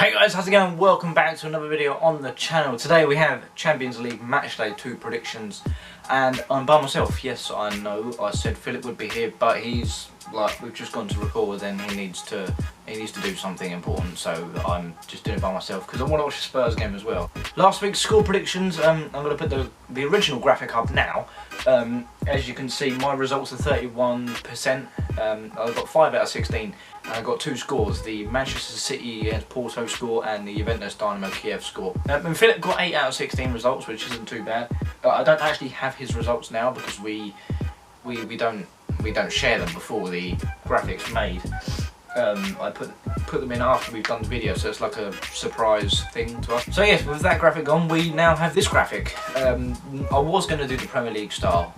Hey guys, how's it going? Welcome back to another video on the channel. Today we have Champions League Matchday 2 predictions and I'm by myself. Yes, I know, I said Philip would be here, but he's like, we've just gone to record and he needs to do something important, so I'm just doing it by myself because I want to watch the Spurs game as well. Last week's score predictions, I'm going to put the original graphic up now. As you can see, my results are 31%. I got 5 out of 16 and I got 2 scores, the Manchester City against Porto score and the Juventus Dynamo Kiev score. And Philip got 8 out of 16 results, which isn't too bad. I don't actually have his results now because we don't share them before the graphics made. I put them in after we've done the video, so it's like a surprise thing to us. So yes, with that graphic on, we now have this graphic. I was going to do the Premier League style,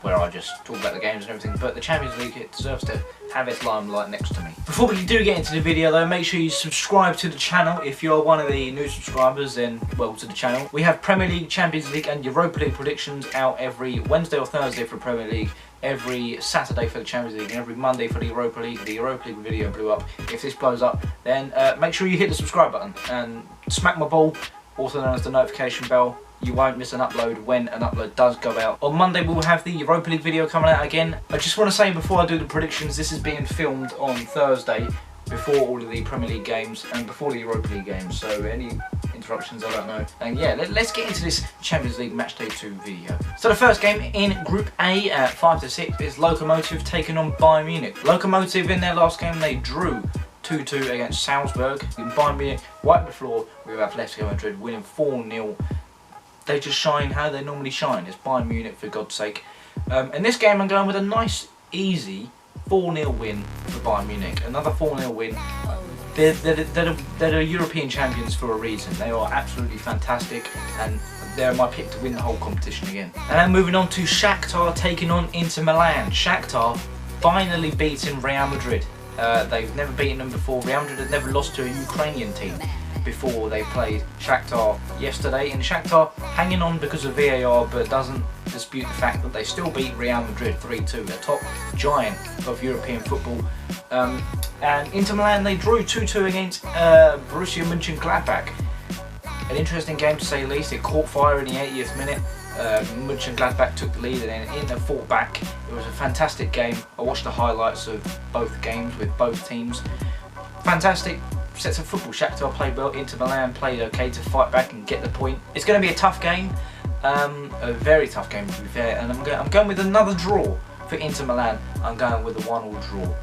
where I just talk about the games and everything, but the Champions League, it deserves to have its limelight next to me. Before we do get into the video though, make sure you subscribe to the channel. If you're one of the new subscribers, then welcome to the channel. We have Premier League, Champions League and Europa League predictions out every Wednesday or Thursday for Premier League, every Saturday for the Champions League and every Monday for the Europa League. The Europa League video blew up. If this blows up, then make sure you hit the subscribe button and smack my ball, also known as the notification bell. You won't miss an upload when an upload does go out. On Monday we'll have the Europa League video coming out again. I just want to say before I do the predictions, this is being filmed on Thursday before all of the Premier League games and before the Europa League games, so any interruptions I don't know. And yeah, let's get into this Champions League Matchday 2 video. So the first game in Group A at 5 to 6 is Lokomotiv taking on Bayern Munich. Lokomotiv in their last game they drew 2-2 against Salzburg. Bayern Munich wiped the floor with Atletico Madrid, winning 4-0. They just shine how they normally shine. It's Bayern Munich, for God's sake. In this game I'm going with a nice, easy 4-0 win for Bayern Munich. Another 4-0 win. They're European champions for a reason. They are absolutely fantastic and they're my pick to win the whole competition again. And then moving on to Shakhtar taking on Inter Milan. Shakhtar finally beating Real Madrid. They've never beaten them before. Real Madrid had never lost to a Ukrainian team before they played Shakhtar yesterday, and Shakhtar hanging on because of VAR, but doesn't dispute the fact that they still beat Real Madrid 3-2, the top giant of European football. And Inter Milan, they drew 2-2 against Borussia Mönchengladbach. An interesting game to say the least. It caught fire in the 80th minute. Mönchengladbach took the lead and then Inter fought back. It was a fantastic game. I watched the highlights of both games with both teams. Fantastic sets of football. Shakhtar played well, Inter Milan played okay to fight back and get the point. It's going to be a tough game, a very tough game to be fair, and I'm going with another draw for Inter Milan. I'm going with a 1-1 draw.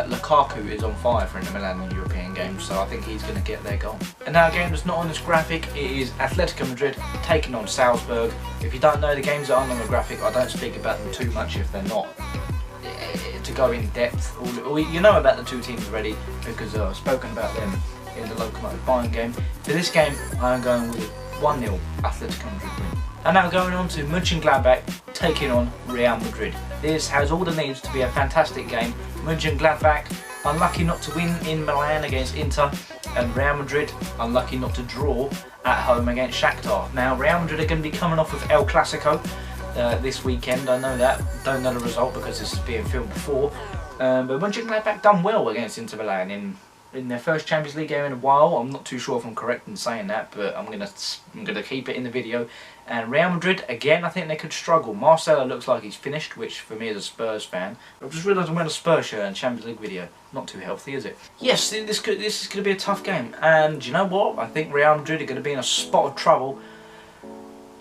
Lukaku is on fire for Inter Milan in the European games, so I think he's going to get their goal. And now a game that's not on this graphic, it is Atletico Madrid taking on Salzburg. If you don't know the games that aren't on the graphic, I don't speak about them too much if they're not to go in depth. You know about the two teams already because I've spoken about them in the Lokomotiv Bayern game. For this game, I'm going with a 1-0 Atletico Madrid win. And now going on to Mönchengladbach taking on Real Madrid. This has all the needs to be a fantastic game. Mönchengladbach unlucky not to win in Milan against Inter, and Real Madrid unlucky not to draw at home against Shakhtar. Now Real Madrid are going to be coming off of El Clasico this weekend. I know that, don't know the result because this is being filmed before, but Mönchengladbach done well against Inter Milan in their first Champions League game in a while. I'm not too sure if I'm correct in saying that, but I'm gonna keep it in the video. And Real Madrid again, I think they could struggle. Marcelo looks like he's finished, which for me as a Spurs fan, I've just realised I'm wearing a Spurs shirt in a Champions League video. Not too healthy, is it? Yes, this is going to be a tough game, and you know what? I think Real Madrid are going to be in a spot of trouble.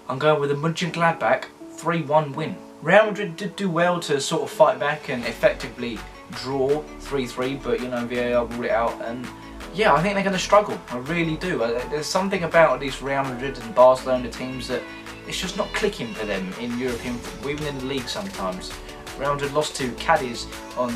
I'm going with a Mönchengladbach 3-1 win. Real Madrid did do well to sort of fight back and effectively draw 3-3, but you know, VAR ruled it out, and yeah, I think they're going to struggle. I really do. There's something about these Real Madrid and Barcelona teams that it's just not clicking for them in European football, even in the league sometimes. Real Madrid lost to Cadiz on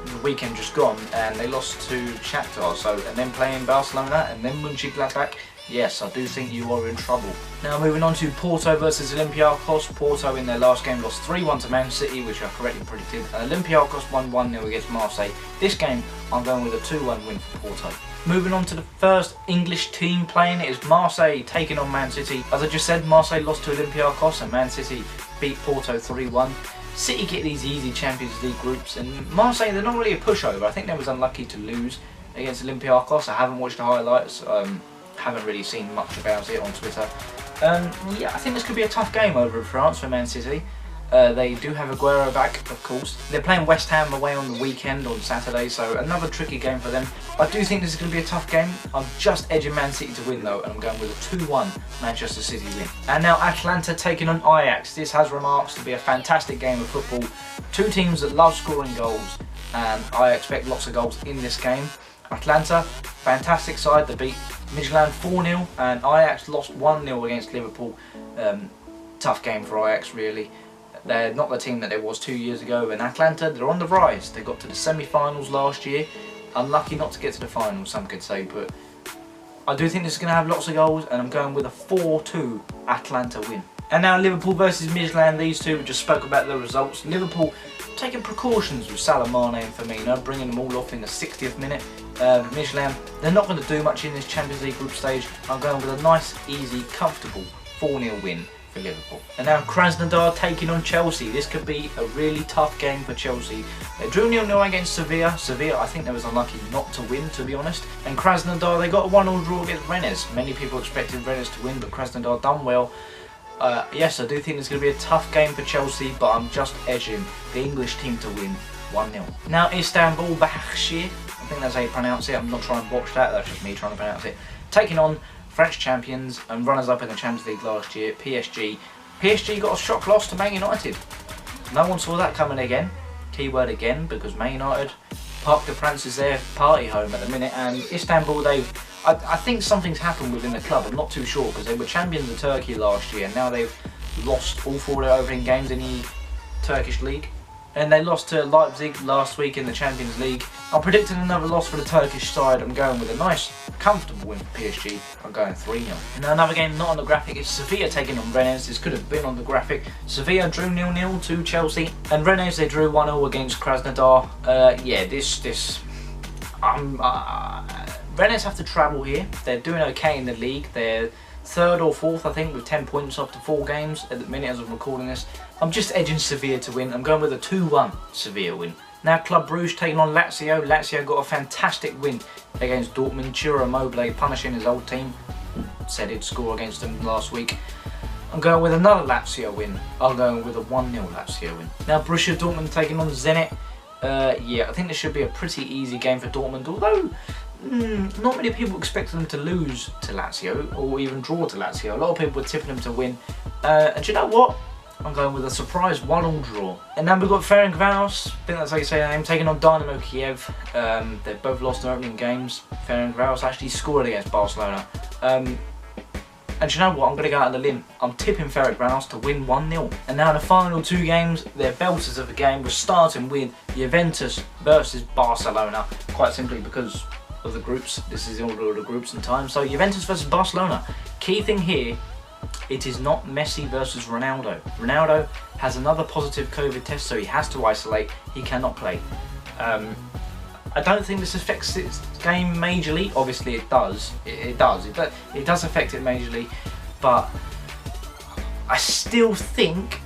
the weekend just gone, and they lost to Shakhtar, and then playing Barcelona and then Mönchengladbach. Yes, I do think you are in trouble. Now moving on to Porto versus Olympiacos. Porto in their last game lost 3-1 to Man City, which I correctly predicted. Olympiacos won 1-0 against Marseille. This game, I'm going with a 2-1 win for Porto. Moving on to the first English team playing, it is Marseille taking on Man City. As I just said, Marseille lost to Olympiacos and Man City beat Porto 3-1. City get these easy Champions League groups, and Marseille, they're not really a pushover. I think they was unlucky to lose against Olympiacos. I haven't watched the highlights. Haven't really seen much about it on Twitter. Yeah, I think this could be a tough game over in France for Man City. They do have Aguero back, of course. They're playing West Ham away on the weekend, on Saturday, so another tricky game for them. I do think this is going to be a tough game. I'm just edging Man City to win though, and I'm going with a 2-1 Manchester City win. And now Atalanta taking on Ajax. This has remarks to be a fantastic game of football. Two teams that love scoring goals, and I expect lots of goals in this game. Atalanta, fantastic side. They beat Midtjylland 4-0, and Ajax lost 1-0 against Liverpool. Tough game for Ajax, really. They're not the team that they was 2 years ago, and Atalanta, they're on the rise. They got to the semi-finals last year. Unlucky not to get to the finals, some could say, but I do think this is going to have lots of goals, and I'm going with a 4-2 Atalanta win. And now Liverpool versus Midtjylland. These two, we just spoke about the results. Liverpool taking precautions with Salah, Mane and Firmino, bringing them all off in the 60th minute. Midtjylland, they're not going to do much in this Champions League group stage. I'm going with a nice, easy, comfortable 4-0 win for Liverpool. And now Krasnodar taking on Chelsea. This could be a really tough game for Chelsea. They drew 0-0 against Sevilla. Sevilla, I think they was unlucky not to win, to be honest. And Krasnodar, they got a 1-1 draw against Rennes. Many people expected Rennes to win, but Krasnodar done well. Yes, I do think it's going to be a tough game for Chelsea, but I'm just edging the English team to win 1-0. Now Istanbul Başakşehir, I think that's how you pronounce it. I'm not trying to watch that, that's just me trying to pronounce it. Taking on French champions and runners-up in the Champions League last year, PSG. PSG got a shock loss to Man United. No one saw that coming again. Keyword again, because Man United, Parc des Princes is their party home at the minute, and Istanbul, I think something's happened within the club. I'm not too sure, because they were champions of Turkey last year, and now they've lost all 4 of their opening games in the Turkish league. And they lost to Leipzig last week in the Champions League. I'm predicting another loss for the Turkish side. I'm going with a nice, comfortable win for PSG. I'm going 3-0. Now another game not on the graphic is Sevilla taking on Rennes. This could have been on the graphic. Sevilla drew 0-0 to Chelsea. And Rennes, they drew 1-0 against Krasnodar. Yeah, Rennes have to travel here. They're doing okay in the league. They're 3rd or 4th, I think, with 10 points after 4 games at the minute as I'm recording this. I'm just edging Sevilla to win. I'm going with a 2-1 Sevilla win. Now Club Brugge taking on Lazio. Lazio got a fantastic win against Dortmund. Ciro Immobile punishing his old team. Said he'd score against them last week. I'm going with another Lazio win. I'm going with a 1-0 Lazio win. Now Borussia Dortmund taking on Zenit. Yeah, I think this should be a pretty easy game for Dortmund, although not many people expected them to lose to Lazio or even draw to Lazio. A lot of people were tipping them to win. And do you know what? I'm going with a surprise 1-1 draw. And then we've got Ferencváros, I think that's how you say their name, taking on Dynamo Kiev. They've both lost their opening games. Ferencváros actually scored against Barcelona. And you know what? I'm going to go out on the limb. I'm tipping Ferencváros to win 1-0. And now the final 2 games, they're belters of the game. We're starting with Juventus versus Barcelona, quite simply because of the groups. This is the order of the groups and time. So Juventus versus Barcelona. Key thing here, it is not Messi versus Ronaldo. Ronaldo has another positive COVID test, so he has to isolate. He cannot play. I don't think this affects its game majorly. Obviously it does. It does affect it majorly, but I still think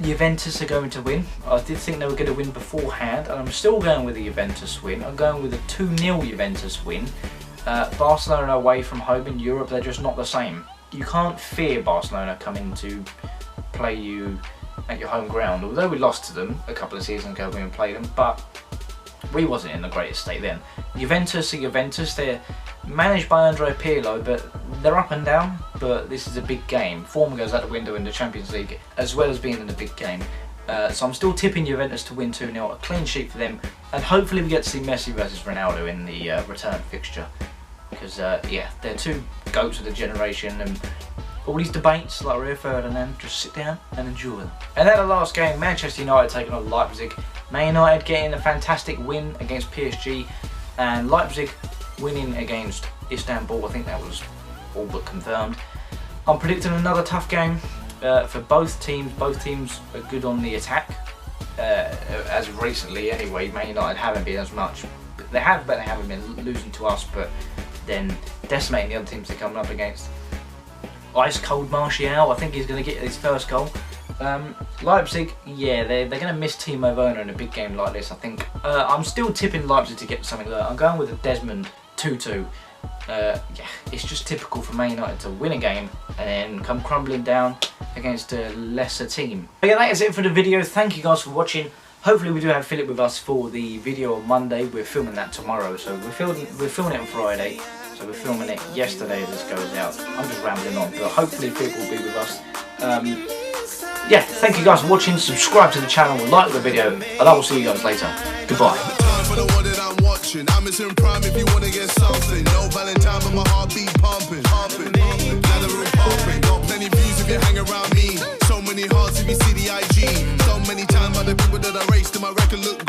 Juventus are going to win. I did think they were going to win beforehand, and I'm still going with a Juventus win. I'm going with a 2-0 Juventus win. Barcelona away from home in Europe, they're just not the same. You can't fear Barcelona coming to play you at your home ground, although we lost to them a couple of seasons ago when we played them, but we wasn't in the greatest state then. Juventus are Juventus, they're managed by Andrea Pirlo, but they're up and down, but this is a big game. Form goes out the window in the Champions League, as well as being in a big game. So I'm still tipping Juventus to win 2-0, a clean sheet for them, and hopefully we get to see Messi versus Ronaldo in the return fixture. Because, yeah, they're 2 goats of the generation, and all these debates, like Rio Ferdinand, just sit down and enjoy them. And then the last game, Manchester United taking on Leipzig. Man United getting a fantastic win against PSG, and Leipzig winning against Istanbul. I think that was all but confirmed. I'm predicting another tough game for both teams. Both teams are good on the attack, as of recently anyway. Man United haven't been as much. They have, but they haven't been losing to us, but then decimating the other teams they're coming up against. Ice cold Martial, I think he's going to get his first goal. Leipzig, yeah, they're going to miss Timo Werner in a big game like this, I think. I'm still tipping Leipzig to get something there. I'm going with a Desmond 2-2. Yeah, it's just typical for Man United to win a game and then come crumbling down against a lesser team. But yeah, that is it for the video. Thank you guys for watching. Hopefully we do have Philip with us for the video on Monday. We're filming that tomorrow, so we're filming it on Friday. So we're filming it yesterday as this goes out. I'm just rambling on, but hopefully Philip will be with us. Yeah, thank you guys for watching. Subscribe to the channel, like the video, and I will see you guys later. Goodbye. I'm in prime if you wanna get something. No Valentine, but my heart beat pumping. Now the room pumping. Got plenty views if you hang around me. So many hearts if you see the IG. So many times by the people that I raced, and my record look